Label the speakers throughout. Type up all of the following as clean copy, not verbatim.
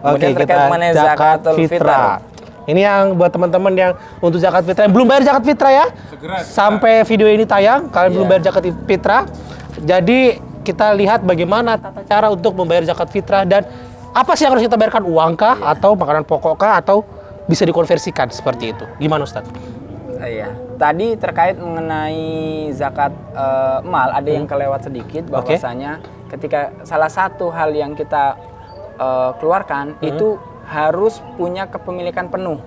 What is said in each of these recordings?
Speaker 1: Kemudian terkait mengenai zakatul fitrah.
Speaker 2: Ini yang buat teman-teman yang untuk zakat fitrah yang belum bayar zakat fitrah ya. Sampai video ini tayang, kalian belum bayar zakat fitrah. Jadi kita lihat bagaimana tata cara untuk membayar zakat fitrah dan apa sih yang harus kita bayarkan, uangkah atau makanan pokokkah atau bisa dikonversikan seperti itu. Gimana Ustadz?
Speaker 1: Iya. Tadi terkait mengenai zakat mal ada yang kelewat sedikit bahwasanya ketika salah satu hal yang kita keluarkan itu harus punya kepemilikan penuh.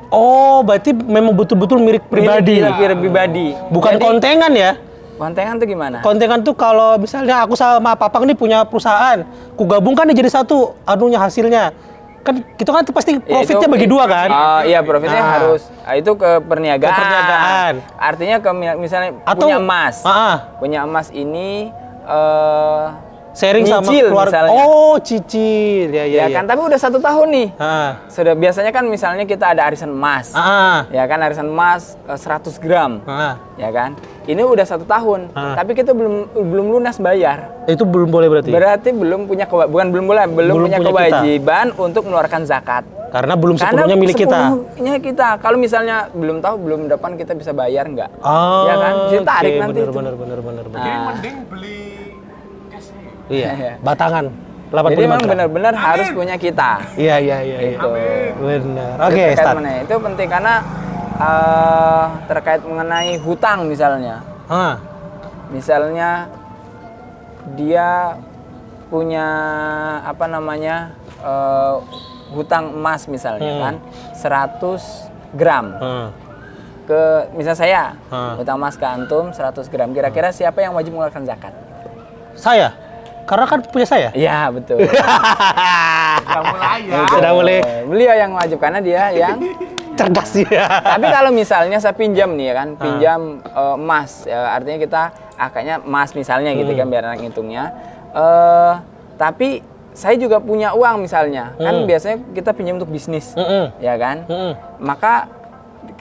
Speaker 2: Oh, berarti memang betul-betul milik pribadi.
Speaker 1: Pribadi.
Speaker 2: Bukan kontengan ya?
Speaker 1: Kontengan tuh gimana?
Speaker 2: Kontengan tuh kalau misalnya aku sama Papang nih punya perusahaan, ku gabungkan nih jadi satu anunya hasilnya. Kan gitu kan pasti profitnya bagi dua kan?
Speaker 1: Iya, profitnya harus itu ke perniagaan. Artinya misalnya
Speaker 2: atau,
Speaker 1: punya emas. Punya emas ini
Speaker 2: sharing sama keluarga.
Speaker 1: Misalnya.
Speaker 2: Oh, cicil. Ya
Speaker 1: kan, tapi udah 1 tahun nih. Sudah biasanya kan misalnya kita ada arisan emas. Ya kan, arisan emas 100 gram. Ya kan? Ini udah 1 tahun, tapi kita belum lunas bayar.
Speaker 2: Itu belum boleh berarti?
Speaker 1: Berarti belum punya belum punya kewajiban untuk mengeluarkan zakat.
Speaker 2: Karena belum sepenuhnya milik kita.
Speaker 1: Kita. Kalau misalnya belum tahu, belum depan kita bisa bayar nggak? Ya kan? Bisa tarik nanti.
Speaker 2: Bener.
Speaker 3: Jadi mending beli cash.
Speaker 2: Iya, batangan. 85
Speaker 1: Jadi memang
Speaker 2: gram.
Speaker 1: benar-benar harus punya kita.
Speaker 2: Iya.
Speaker 1: Gitu.
Speaker 2: Benar. Oke, Ustaz.
Speaker 1: Itu penting karena terkait mengenai hutang misalnya. Misalnya dia punya hutang emas misalnya kan 100 gram. Misal saya hutang emas ke antum 100 gram. Kira-kira siapa yang wajib mengeluarkan zakat?
Speaker 2: Saya. Karena kan punya saya.
Speaker 1: Iya, betul.
Speaker 2: Sudah mulai.
Speaker 1: Beliau yang wajib karena dia yang
Speaker 2: cerdas ya.
Speaker 1: Tapi kalau misalnya saya pinjam nih ya kan, pinjam emas, artinya kita akadnya emas misalnya gitu kan biar anak ngitungnya. Tapi saya juga punya uang misalnya, kan biasanya kita pinjam untuk bisnis, ya kan? Maka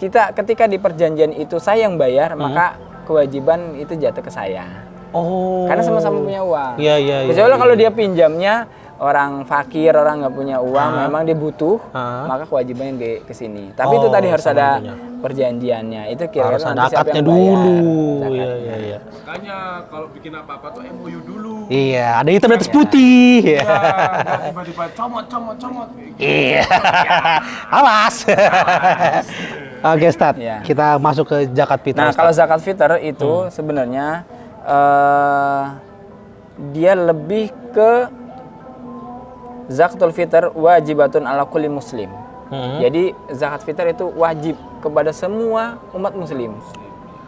Speaker 1: kita ketika di perjanjian itu saya yang bayar, maka kewajiban itu jatuh ke saya.
Speaker 2: Oh.
Speaker 1: Karena sama-sama punya uang.
Speaker 2: Iya.
Speaker 1: Kecuali kalau dia pinjamnya orang fakir, orang nggak punya uang, memang dia butuh, maka kewajibannya ke sini. Tapi itu tadi harus ada perjanjiannya. Itu kira-kira
Speaker 2: harus ada
Speaker 1: nanti siapa
Speaker 2: akadnya
Speaker 1: yang
Speaker 2: dulu.
Speaker 1: bayar.
Speaker 2: Iya.
Speaker 3: Makanya kalau bikin apa-apa tuh MOU dulu.
Speaker 2: Iya, ada hitam di atas putih.
Speaker 3: Iya, tiba-tiba comot.
Speaker 2: Iya. Awas. Oke, Ustaz. Kita masuk ke zakat fitrah.
Speaker 1: Nah, kalau zakat fitr itu sebenarnya dia lebih ke zakatul fitr wajibatun ala kulli muslim. Jadi zakat fitr itu wajib kepada semua umat muslim.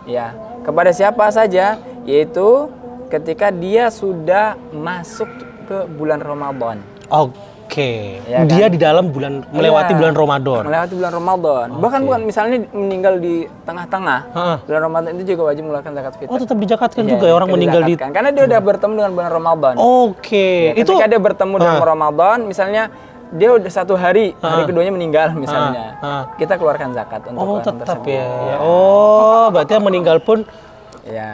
Speaker 1: Ya, kepada siapa saja, yaitu ketika dia sudah masuk ke bulan Ramadan.
Speaker 2: Oke.
Speaker 1: Ya,
Speaker 2: dia
Speaker 1: kan?
Speaker 2: di dalam bulan melewati bulan Ramadan.
Speaker 1: Melewati bulan Ramadan. Bahkan bukan misalnya meninggal di tengah-tengah. Bulan Ramadan itu juga wajib mengeluarkan zakat fitr.
Speaker 2: Oh, tetap dizakatkan juga ya orang meninggal di
Speaker 1: karena dia udah bertemu dengan bulan Ramadan.
Speaker 2: Oke.
Speaker 1: Ya, ketika dia bertemu dengan Ramadan, misalnya dia udah 1 hari, hari keduanya meninggal misalnya. Kita keluarkan zakat untuk orang
Speaker 2: tetap
Speaker 1: tersebut.
Speaker 2: ya. Oh, berarti yang meninggal pun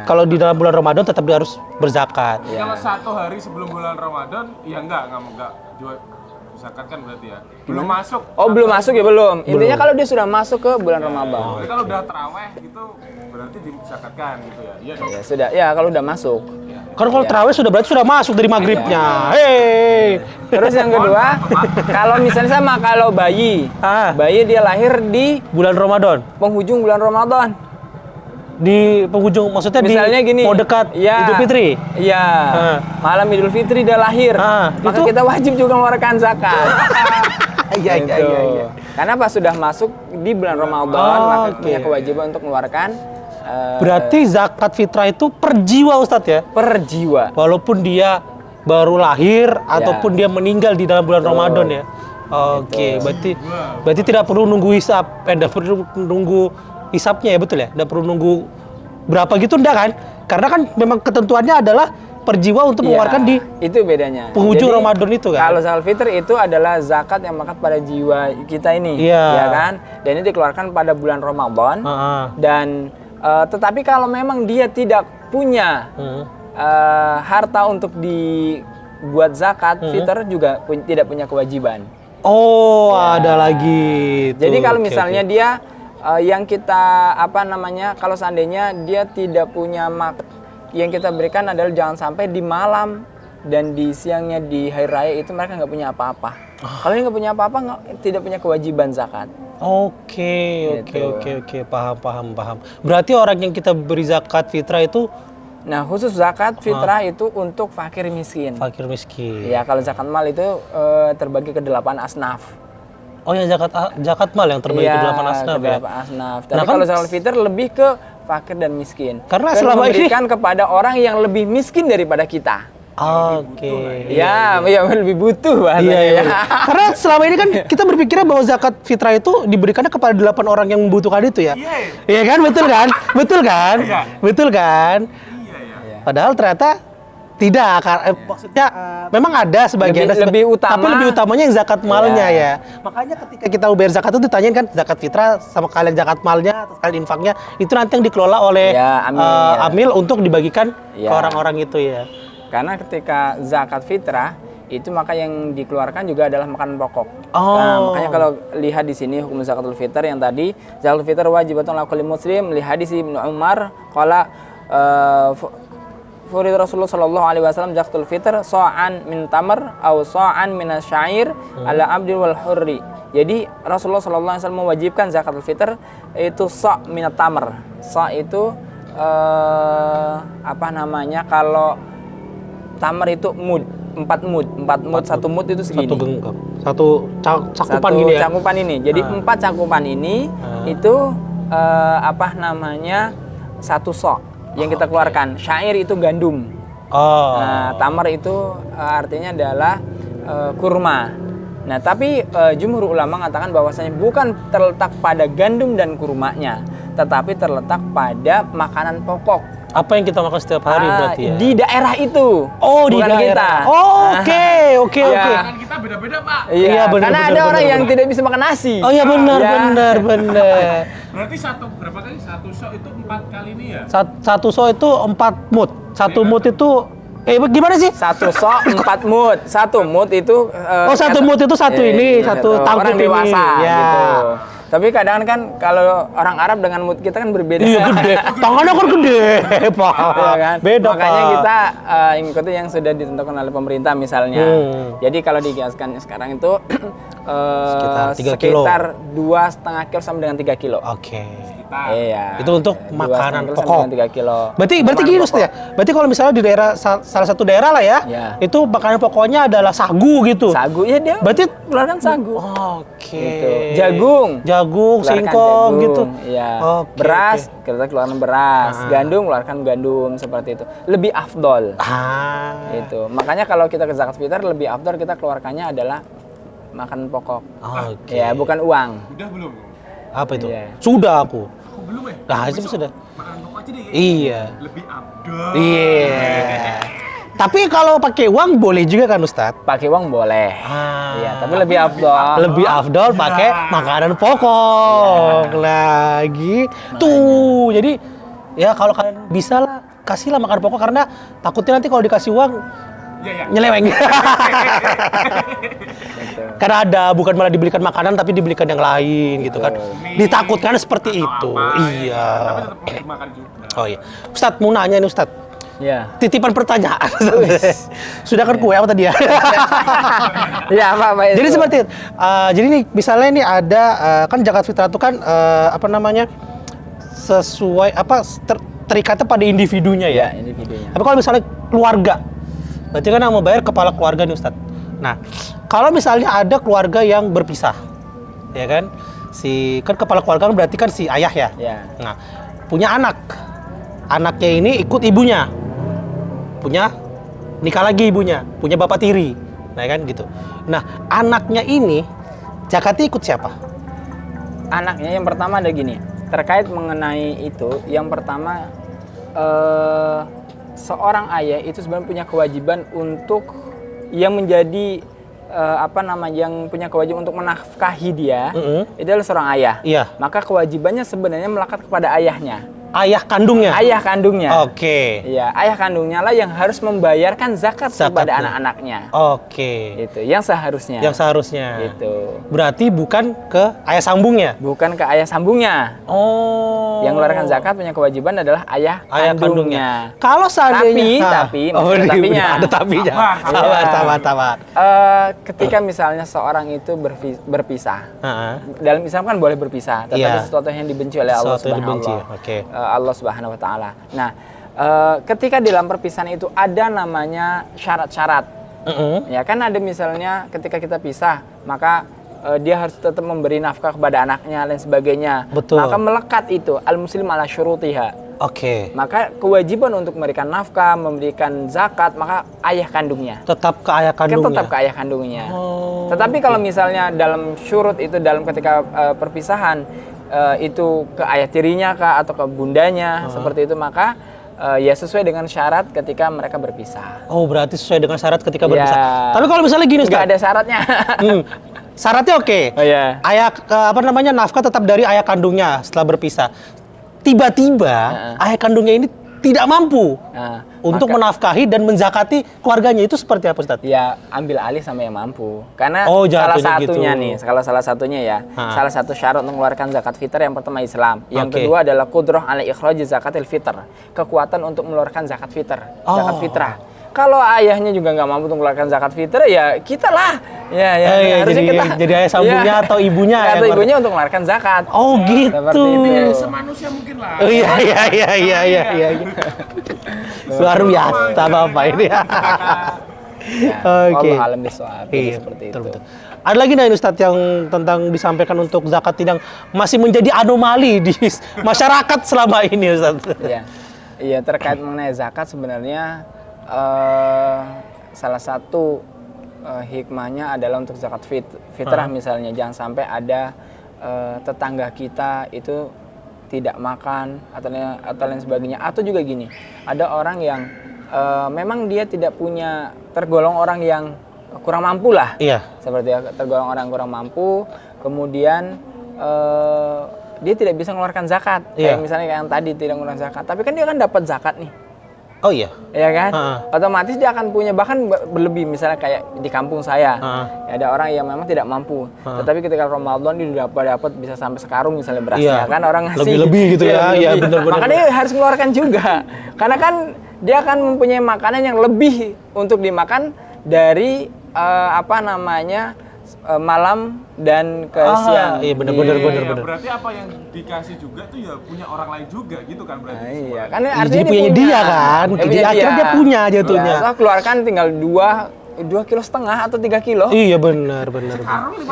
Speaker 2: kalau di dalam bulan Ramadan tetap dia harus berzakat.
Speaker 3: Kalau 1 hari sebelum bulan Ramadan, ya enggak jual zakat kan berarti ya. Belum masuk.
Speaker 1: Oh, belum masuk ya belum. Intinya kalau dia sudah masuk ke bulan Ramadan.
Speaker 3: Jadi kalau udah taraweh gitu berarti dizakatkan gitu ya. Iya dong.
Speaker 1: Ya sudah. Ya kalau udah masuk.
Speaker 2: Kan kalau tarawih berarti sudah masuk dari maghribnya. Hei.
Speaker 1: Terus yang kedua, kalau misalnya kalau bayi dia lahir di
Speaker 2: bulan Ramadan.
Speaker 1: Penghujung bulan Ramadan.
Speaker 2: Di penghujung maksudnya
Speaker 1: misalnya
Speaker 2: di mau dekat Idul Fitri.
Speaker 1: Iya. Malam Idul Fitri dia lahir. Maka kita wajib juga mengeluarkan zakat. Iya. Karena pas sudah masuk di bulan Ramadan, maka punya kewajiban untuk mengeluarkan
Speaker 2: berarti zakat fitrah itu per jiwa, Ustadz ya?
Speaker 1: Per jiwa.
Speaker 2: Walaupun dia baru lahir ataupun dia meninggal di dalam bulan Ramadan ya. Oke, berarti tidak perlu nunggu hisab, tidak perlu nunggu hisapnya ya, betul ya? Tidak perlu nunggu berapa gitu, enggak kan? Karena kan memang ketentuannya adalah per jiwa untuk mengeluarkan di
Speaker 1: itu bedanya.
Speaker 2: Penghujung Ramadan itu kan.
Speaker 1: Kalau zakat fitr itu adalah zakat yang melekat pada jiwa kita ini, ya kan? Dan ini dikeluarkan pada bulan Ramadan. Dan tetapi kalau memang dia tidak punya harta untuk buat zakat, fitr juga tidak punya kewajiban.
Speaker 2: Oh, ada lagi.
Speaker 1: Jadi
Speaker 2: tuh.
Speaker 1: kalau
Speaker 2: Oke,
Speaker 1: misalnya
Speaker 2: oke.
Speaker 1: dia yang kita kalau seandainya dia tidak punya yang kita berikan adalah jangan sampai di malam dan di siangnya di hari raya itu mereka nggak punya apa-apa. Kalau nggak punya apa-apa, tidak punya kewajiban zakat.
Speaker 2: Oke,
Speaker 1: Gitu.
Speaker 2: oke, paham. Berarti orang yang kita beri zakat fitrah itu
Speaker 1: Nah, khusus zakat fitrah itu untuk fakir miskin.
Speaker 2: fakir miskin.
Speaker 1: Ya, kalau zakat mal itu terbagi ke 8 asnaf.
Speaker 2: Oh ya, zakat mal yang terbagi ke 8 asnaf
Speaker 1: ke
Speaker 2: ya.
Speaker 1: 8 asnaf. Tapi
Speaker 2: Nah, kan
Speaker 1: kalau zakat fitr lebih ke fakir dan miskin.
Speaker 2: Karena
Speaker 1: Dan
Speaker 2: selama ini-
Speaker 1: memberikan kepada orang yang lebih miskin daripada kita.
Speaker 2: Oke.
Speaker 1: Ya, lebih butuh bahasanya.
Speaker 2: Iya. Karena selama ini kan kita berpikirnya bahwa zakat fitrah itu diberikannya kepada 8 orang yang membutuhkan itu ya. Iya kan? Betul kan? Betul kan?
Speaker 3: Iya.
Speaker 2: Betul kan?
Speaker 3: Iya.
Speaker 2: Padahal ternyata tidak. Maksudnya memang ada sebagian
Speaker 1: Lebih utama.
Speaker 2: tapi lebih utamanya yang zakat malnya
Speaker 1: Iya.
Speaker 2: ya. Makanya ketika kita bayar zakat itu ditanyain kan zakat fitrah sama kalian zakat malnya atau kalian infaknya itu nanti yang dikelola oleh
Speaker 1: Ya, amil, ya.
Speaker 2: amil untuk dibagikan ke
Speaker 1: Ya.
Speaker 2: orang-orang itu ya.
Speaker 1: Karena ketika zakat fitrah itu maka yang dikeluarkan juga adalah makanan pokok.
Speaker 2: Oh.
Speaker 1: Nah, makanya kalau lihat di sini hukum zakatul fitr yang tadi, zakatul fitr wajibatun ala kulli muslim li hadis Ibnu Umar qala furid Rasulullah sallallahu alaihi wasallam zakatul fitr sa'an min tamr aw sa'an min asyair ala abdi wal hurri. Jadi Rasulullah sallallahu alaihi wasallam mewajibkan zakatul fitr itu sa' min tamr. Sa' itu kalau tamar itu mud, 4 mud, 1 mud itu segini.
Speaker 2: Satu cakupan
Speaker 1: Satu
Speaker 2: gini ya.
Speaker 1: cakupan ini. Jadi 4 cakupan ini itu satu sok yang kita keluarkan. Syair itu gandum.
Speaker 2: Oh.
Speaker 1: Nah, tamar itu artinya adalah kurma. Nah, tapi jumhur ulama mengatakan bahwasanya bukan terletak pada gandum dan kurmanya, tetapi terletak pada makanan pokok.
Speaker 2: Apa yang kita makan setiap hari berarti ya?
Speaker 1: Di daerah itu.
Speaker 2: Oh, di
Speaker 1: bukan
Speaker 2: daerah.
Speaker 1: kita.
Speaker 2: Oh, oke.
Speaker 1: Ya.
Speaker 3: Kan kita beda-beda, Pak.
Speaker 1: Iya,
Speaker 2: Iya, benar,
Speaker 1: karena
Speaker 2: benar,
Speaker 1: ada
Speaker 2: benar,
Speaker 1: orang yang
Speaker 2: benar.
Speaker 1: tidak bisa makan nasi.
Speaker 2: Oh iya benar,
Speaker 1: Ya.
Speaker 2: benar.
Speaker 3: Berarti berapa kali? Satu shot itu 4 kali ini ya?
Speaker 2: Satu so itu 4 mood. Satu mood itu gimana sih?
Speaker 1: Satu sok 4 mut. 1 mut itu
Speaker 2: Satu mut itu satu ini, satu tangkup
Speaker 1: orang
Speaker 2: ini.
Speaker 1: dewasa
Speaker 2: Ya.
Speaker 1: gitu. Tapi kadang kan kalau orang Arab dengan mut kita kan berbeda.
Speaker 2: Iya gede. Tangannya kan gede, Pak.
Speaker 1: Iya kan?
Speaker 2: Beda,
Speaker 1: Makanya
Speaker 2: Pak.
Speaker 1: kita ikuti yang sudah ditentukan oleh pemerintah misalnya. Jadi kalau dikiaskan sekarang itu
Speaker 2: Sekitar 3 kilo.
Speaker 1: 2,5 kilo sama dengan 3 kilo.
Speaker 2: Oke.
Speaker 1: Iya.
Speaker 2: Itu untuk
Speaker 1: 2,5
Speaker 2: makanan
Speaker 1: kilo sama
Speaker 2: pokok.
Speaker 1: dengan 3 kilo.
Speaker 2: Berarti
Speaker 1: Makanan
Speaker 2: gini
Speaker 1: pokok.
Speaker 2: Ustaz ya. Berarti kalau misalnya di daerah salah satu daerah lah ya,
Speaker 1: Ya.
Speaker 2: itu makanan pokoknya adalah sagu gitu.
Speaker 1: Sagu ya dia.
Speaker 2: Berarti
Speaker 1: keluarkan sagu.
Speaker 2: Oke.
Speaker 1: Gitu. Jagung,
Speaker 2: Jagung,
Speaker 1: keluarkan
Speaker 2: singkong
Speaker 1: jagung,
Speaker 2: gitu.
Speaker 1: Iya.
Speaker 2: Oke,
Speaker 1: Beras,
Speaker 2: oke.
Speaker 1: kita keluarkan beras. Gandum, keluarkan gandum seperti itu. Lebih afdol. Itu. Makanya kalau kita ke zakat fitr lebih afdol kita keluarkannya adalah makanan pokok.
Speaker 2: Oke.
Speaker 1: Ya, bukan uang.
Speaker 3: Udah belum?
Speaker 2: Apa itu?
Speaker 1: Iya.
Speaker 2: Sudah aku.
Speaker 3: Aku belum ya?
Speaker 2: Nah, itu sudah.
Speaker 3: Makan pokok aja deh.
Speaker 2: Iya.
Speaker 3: Lebih abdul.
Speaker 2: Iya. Tapi kalau pakai uang boleh juga kan Ustadz?
Speaker 1: Pakai uang boleh. Iya, tapi lebih afdol.
Speaker 2: Lebih afdol pakai makanan pokok lagi. Tuh, jadi ya kalau kalian bisa lah kasihlah makan pokok karena takutnya nanti kalau dikasih uang
Speaker 3: Iya.
Speaker 2: nyeleweng. Karena ada bukan malah dibelikan makanan tapi dibelikan yang lain gitu kan. Ditakutkan seperti itu. Iya.
Speaker 3: Tapi tetap makan juga.
Speaker 2: Oh iya. Ustadz mau nanya nih Ustadz.
Speaker 1: Iya.
Speaker 2: Titipan pertanyaan. Sudah kan kue apa tadi ya?
Speaker 1: Iya, apa itu?
Speaker 2: Jadi seperti itu. Jadi nih misalnya nih ada kan zakat fitrah itu kan sesuai terikatnya pada individunya ya.
Speaker 1: Ya, individunya.
Speaker 2: Tapi kalau misalnya keluarga, berarti kan yang mau bayar kepala keluarga nih Ustadz. Nah, kalau misalnya ada keluarga yang berpisah, ya kan? Kan kepala keluarga kan berarti kan si ayah ya.
Speaker 1: Ya.
Speaker 2: Nah, punya anak. Anaknya ini ikut ibunya. Nikah lagi ibunya, punya bapak tiri. Nah, kan gitu. Nah, anaknya ini zakatnya ikut siapa?
Speaker 1: Anaknya yang pertama ada gini. Terkait mengenai itu, yang pertama seorang ayah itu sebenarnya punya kewajiban untuk yang menjadi yang punya kewajiban untuk menafkahi dia, itu adalah seorang ayah.
Speaker 2: Iya.
Speaker 1: Maka kewajibannya sebenarnya melekat kepada ayahnya.
Speaker 2: ayah kandungnya.
Speaker 1: Ayah kandungnya.
Speaker 2: Oke.
Speaker 1: Iya, ayah kandungnya lah yang harus membayarkan zakat kepada
Speaker 2: Zakatnya.
Speaker 1: anak-anaknya.
Speaker 2: Oke.
Speaker 1: Itu yang seharusnya.
Speaker 2: Yang seharusnya.
Speaker 1: Itu.
Speaker 2: Berarti bukan ke ayah sambungnya.
Speaker 1: Bukan ke ayah sambungnya.
Speaker 2: Oh.
Speaker 1: Yang mengeluarkan zakat punya kewajiban adalah ayah kandungnya.
Speaker 2: Kalau seandainya
Speaker 1: Tapi
Speaker 2: oh,
Speaker 1: masih ada tapinya.
Speaker 2: ada tapinya.
Speaker 1: Iya.
Speaker 2: Sabar.
Speaker 1: Ketika misalnya seorang itu berpisah,
Speaker 2: Heeh.
Speaker 1: dalam Islam kan boleh berpisah, tetapi
Speaker 2: Iya.
Speaker 1: sesuatu yang dibenci oleh Allah
Speaker 2: Sesuatu yang
Speaker 1: Subhanahu
Speaker 2: dibenci,
Speaker 1: wa Ta'ala.
Speaker 2: oke.
Speaker 1: Allah Subhanahu wa Ta'ala. Nah, ketika di dalam perpisahan itu ada namanya syarat-syarat. Ya kan ada misalnya ketika kita pisah, maka dia harus tetap memberi nafkah kepada anaknya dan sebagainya.
Speaker 2: Betul.
Speaker 1: Maka melekat itu al-muslim ala syurutiha.
Speaker 2: Oke.
Speaker 1: Maka kewajiban untuk memberikan nafkah, memberikan zakat, maka ayah kandungnya.
Speaker 2: Tetap ke ayah
Speaker 1: Kan
Speaker 2: kandungnya.
Speaker 1: tetap ke ayah kandungnya.
Speaker 2: Oh,
Speaker 1: Tetapi kalau misalnya dalam syurut itu dalam ketika perpisahan itu ke ayah tirinya kah atau ke bundanya seperti itu, maka ya sesuai dengan syarat ketika mereka berpisah.
Speaker 2: Oh, berarti sesuai dengan syarat ketika
Speaker 1: Iya.
Speaker 2: berpisah. Tapi kalau misalnya gini,
Speaker 1: Nggak
Speaker 2: Ustaz.
Speaker 1: ada syaratnya.
Speaker 2: Syaratnya oke.
Speaker 1: Oh ya.
Speaker 2: Ayah nafkah tetap dari ayah kandungnya setelah berpisah. Tiba-tiba ayah kandungnya ini tidak mampu
Speaker 1: Nah,
Speaker 2: untuk
Speaker 1: maka-
Speaker 2: menafkahi dan menzakati keluarganya, itu seperti apa, Ustaz?
Speaker 1: Ya ambil alih sama yang mampu. Karena
Speaker 2: Oh,
Speaker 1: salah
Speaker 2: jatuhnya
Speaker 1: satunya
Speaker 2: gitu.
Speaker 1: nih, kalau salah satunya ya, salah satu syarat untuk mengeluarkan zakat fitrah yang pertama Islam. Yang
Speaker 2: Oke.
Speaker 1: kedua adalah qudrah ala ikhraj zakatil fitr. Kekuatan untuk mengeluarkan zakat fitr, zakat
Speaker 2: Oh.
Speaker 1: fitrah. Kalau ayahnya juga nggak mampu untuk mengeluarkan zakat fitrah, ya kita lah. Ya,
Speaker 2: Iya,
Speaker 1: harusnya
Speaker 2: jadi ayah sambungnya
Speaker 1: Iya.
Speaker 2: atau ibunya
Speaker 1: Atau
Speaker 2: yang
Speaker 1: ibunya untuk mengeluarkan zakat.
Speaker 2: Oh, gitu.
Speaker 1: Seperti itu.
Speaker 3: Semanusia mungkin lah.
Speaker 2: Oh, iya. Luar biasa Bapak ini.
Speaker 1: Ya,
Speaker 2: Oke.
Speaker 1: Allah alam bisawab. Jadi
Speaker 2: Iya,
Speaker 1: seperti
Speaker 2: betul,
Speaker 1: itu.
Speaker 2: betul. Ada lagi nggak Ustadz yang tentang disampaikan untuk zakat yang masih menjadi anomali di masyarakat selama ini, Ustadz?
Speaker 1: Iya, iya terkait mengenai zakat sebenarnya salah satu hikmahnya adalah untuk zakat fitrah misalnya, jangan sampai ada tetangga kita itu tidak makan atau lain sebagainya. Atau juga gini, ada orang yang memang dia tidak punya, tergolong orang yang kurang mampu lah.
Speaker 2: Iya.
Speaker 1: Seperti tergolong orang kurang mampu, kemudian dia tidak bisa mengeluarkan zakat.
Speaker 2: Iya.
Speaker 1: Kayak misalnya kayak yang tadi tidak mengeluarkan zakat, tapi kan dia kan dapat zakat nih.
Speaker 2: Oh iya.
Speaker 1: Ya kan?
Speaker 2: Heeh.
Speaker 1: Otomatis dia akan punya, bahkan berlebih. Misalnya kayak di kampung saya,
Speaker 2: Heeh.
Speaker 1: ya ada orang yang memang tidak mampu, tetapi ketika Ramadan dia dapat bisa sampai sekarung misalnya beras,
Speaker 2: Iya.
Speaker 1: ya kan orang ngasih
Speaker 2: Lebih-lebih gitu ya.
Speaker 1: lebih-lebih.
Speaker 2: Iya, benar-benar.
Speaker 1: Maka dia harus mengeluarkan juga, karena kan dia akan mempunyai makanan yang lebih untuk dimakan dari malam dan ke siang.
Speaker 2: Iya, benar-benar.
Speaker 3: Berarti apa yang dikasih juga tuh ya punya orang lain juga gitu kan berarti.
Speaker 1: Nah, iya, kan
Speaker 2: Jadi
Speaker 1: artinya
Speaker 2: punyanya dia kan.
Speaker 1: Ya,
Speaker 2: Jadi
Speaker 1: punya
Speaker 2: akhirnya dia punya jatuhnya.
Speaker 1: Ya, atau keluarkan tinggal 2,5 kilo atau 3 kilo.
Speaker 2: Iya, benar.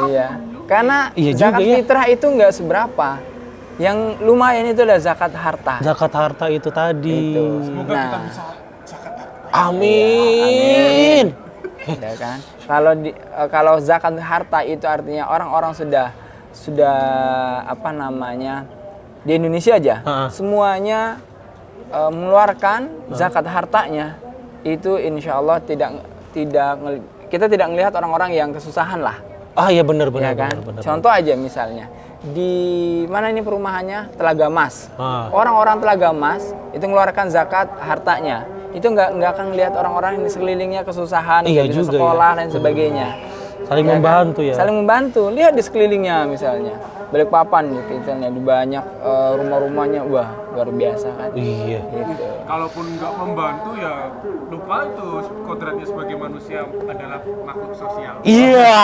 Speaker 1: Iya. Karena
Speaker 2: Iya
Speaker 1: zakat
Speaker 2: juga ya.
Speaker 1: fitrah itu nggak seberapa. Yang lumayan itu adalah zakat harta.
Speaker 2: Zakat harta itu tadi.
Speaker 1: Itu.
Speaker 3: Semoga
Speaker 1: Nah,
Speaker 3: kita bisa zakat harta.
Speaker 2: Amin.
Speaker 1: ya kan. Kalau zakat harta itu artinya orang-orang sudah di Indonesia aja semuanya mengeluarkan zakat hartanya, itu insya Allah kita tidak melihat orang-orang yang kesusahan lah.
Speaker 2: Ah, iya benar.
Speaker 1: Ya kan? Contoh aja misalnya di mana ini perumahannya Telaga Mas. Orang-orang Telaga Mas itu mengeluarkan zakat hartanya. Itu nggak akan lihat orang-orang yang di sekelilingnya kesusahan,
Speaker 2: Iya
Speaker 1: nggak bisa
Speaker 2: juga
Speaker 1: sekolah
Speaker 2: ya.
Speaker 1: dan sebagainya.
Speaker 2: Saling
Speaker 1: Ya kan?
Speaker 2: membantu ya.
Speaker 1: Saling membantu. Lihat di sekelilingnya misalnya Balikpapan gitu, misalnya di banyak rumah-rumahnya, wah luar biasa kan.
Speaker 2: Iya.
Speaker 1: Gitu.
Speaker 3: Kalaupun nggak membantu ya lupa itu kodratnya sebagai manusia adalah makhluk sosial.
Speaker 2: Iya.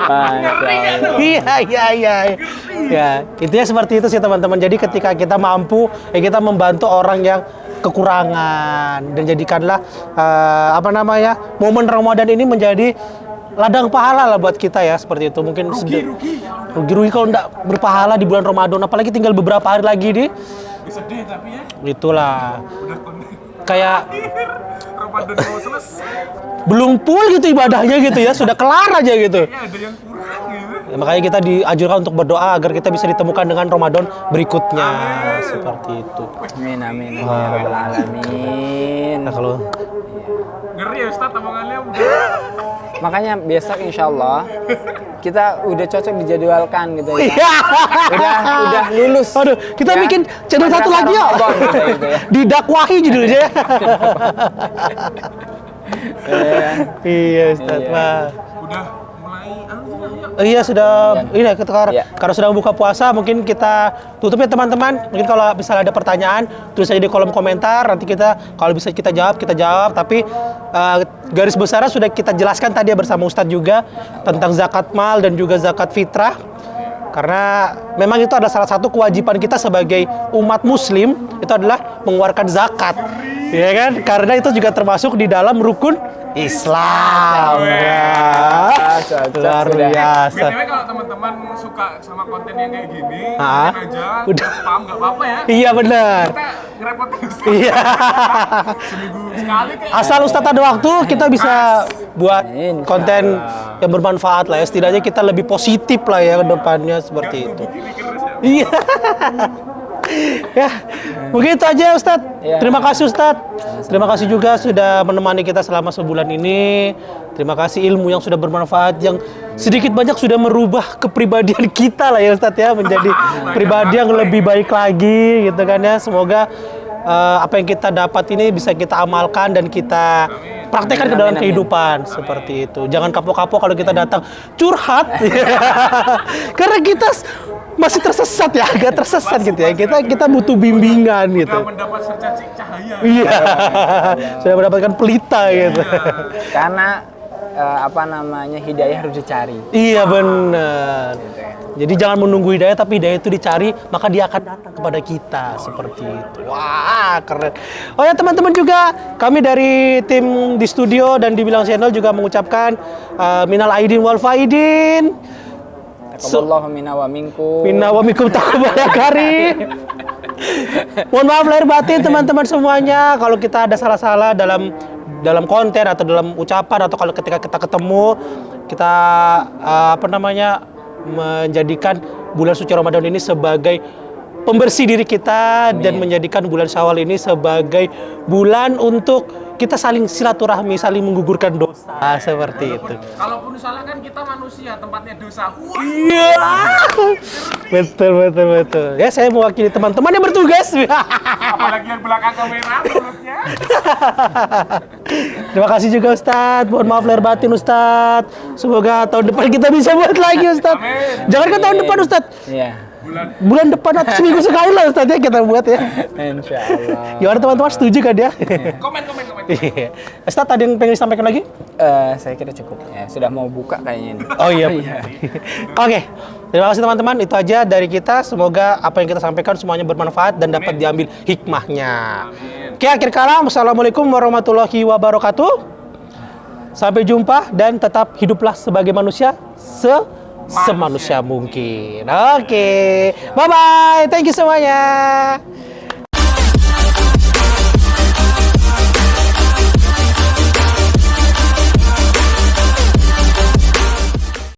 Speaker 1: Masya Allah.
Speaker 2: Iya. Ya, intinya seperti itu sih teman-teman. Jadi ketika kita mampu, ya kita membantu orang yang kekurangan dan jadikanlah momen Ramadan ini menjadi ladang pahala lah buat kita ya, seperti itu. Mungkin rugi kalau nggak berpahala di bulan Ramadan, apalagi tinggal beberapa hari lagi nih.
Speaker 3: Sedih tapi ya
Speaker 2: Itulah
Speaker 3: udah konten
Speaker 2: kayak
Speaker 3: Ramadan mau selesai.
Speaker 2: belum full gitu ibadahnya gitu ya, sudah kelar aja gitu.
Speaker 3: Ya ada yang kurang gitu.
Speaker 2: Ya, makanya kita dianjurkan untuk berdoa agar kita bisa ditemukan dengan Ramadan berikutnya. Seperti itu.
Speaker 1: Amin ya rabbal alamin.
Speaker 2: Nah, kalau
Speaker 3: Ngeri ya Ustaz omongannya.
Speaker 1: Makanya besok insya Allah kita udah cocok dijadwalkan gitu ya.
Speaker 2: Iya.
Speaker 1: Udah lulus.
Speaker 2: Aduh, kita
Speaker 1: ya.
Speaker 2: bikin channel satu
Speaker 1: Madrasah
Speaker 2: lagi yuk.
Speaker 1: Ramadan gitu ya.
Speaker 2: Didakwahi judulnya. Iya, Ustaz.
Speaker 1: Iya.
Speaker 2: Wah.
Speaker 3: Udah mulai
Speaker 2: Iya sudah, ini kita
Speaker 1: Iya.
Speaker 2: karena sudah buka puasa, mungkin kita tutup ya teman-teman. Mungkin kalau misalnya ada pertanyaan, tulis aja di kolom komentar. Nanti kita kalau bisa kita jawab. Tapi garis besarnya sudah kita jelaskan tadi ya bersama Ustadz juga tentang zakat mal dan juga zakat fitrah. Karena memang itu adalah salah satu kewajiban kita sebagai umat muslim, itu adalah mengeluarkan zakat. Ya kan? Karena itu juga termasuk di dalam rukun Islam. Ya. Luar biasa.
Speaker 3: BTW kalau teman-teman suka sama konten yang kayak gini,
Speaker 2: Ah,
Speaker 3: konten aja,
Speaker 2: udah.
Speaker 3: paham nggak apa-apa ya.
Speaker 2: Iya benar.
Speaker 3: Kita ngerepotin
Speaker 2: Iya.
Speaker 3: seminggu sekali kayak.
Speaker 2: Asal Ustadz ada waktu, kita bisa buat
Speaker 1: Insya
Speaker 2: konten yang bermanfaat lah ya. Setidaknya kita lebih positif lah ya ke depannya seperti itu. Iya. Ya, mungkin itu aja Ustadz.
Speaker 1: Ya.
Speaker 2: Terima kasih Ustadz. Terima kasih juga sudah menemani kita selama sebulan ini. Terima kasih ilmu yang sudah bermanfaat, yang sedikit banyak sudah merubah kepribadian kita lah ya Ustadz ya, menjadi pribadi yang lebih baik lagi gitu kan ya. Semoga apa yang kita dapat ini bisa kita amalkan dan kita praktekkan ke dalam
Speaker 1: Amin, amin.
Speaker 2: kehidupan seperti itu. Jangan kapok-kapok kalau kita datang curhat. Karena kita masih tersesat ya, agak tersesat gitu ya. Kita butuh bimbingan gitu.
Speaker 3: Udah mendapat secacik cahaya.
Speaker 2: Iya. Sudah mendapatkan pelita gitu.
Speaker 1: Karena hidayah harus dicari.
Speaker 2: Iya benar. Jadi jangan menunggu hidayah, tapi hidayah itu dicari, maka dia akan datang kepada kita seperti itu. Wah, keren. Oh ya teman-teman juga, kami dari tim di studio dan di Bilang Channel juga mengucapkan minal aidin wal faidin.
Speaker 1: Taqabbalallahu minna wa minkum.
Speaker 2: Minna wa minkum taqabbal ya karim. Mohon maaf lahir batin teman-teman semuanya kalau kita ada salah-salah dalam konten atau dalam ucapan atau kalau ketika kita ketemu kita menjadikan bulan suci Ramadan ini sebagai pembersih diri kita dan menjadikan bulan Syawal ini sebagai bulan untuk kita saling silaturahmi, saling menggugurkan dosa seperti itu.
Speaker 3: Kalaupun salah kan kita manusia, tempatnya dosa. Wah.
Speaker 2: Iya, betul. Ya saya mewakili teman-teman yang bertugas.
Speaker 3: Apalagi yang belakang kamera mulutnya.
Speaker 2: Terima kasih juga Ustadz. Mohon maaf lahir batin Ustadz. Semoga tahun depan kita bisa buat lagi Ustadz.
Speaker 3: Amin.
Speaker 2: Jangan kan tahun depan Ustadz.
Speaker 1: Iya.
Speaker 2: Bulan depan atau seminggu sekali lah Ustadz ya kita buat ya.
Speaker 1: Insya Allah.
Speaker 2: Gimana teman-teman setuju kan ya?
Speaker 3: Komen.
Speaker 2: Iya. Ustadz ada yang pengen disampaikan lagi?
Speaker 1: Saya kira cukup. Ya, sudah mau buka kayaknya ini.
Speaker 2: Oh iya. Oke. Terima kasih teman-teman. Itu aja dari kita. Semoga apa yang kita sampaikan semuanya bermanfaat dan dapat diambil hikmahnya. Oke, akhir kalam. Assalamualaikum warahmatullahi wabarakatuh. Sampai jumpa dan tetap hiduplah sebagai manusia semanusia mungkin. Oke. Bye-bye. Thank you semuanya.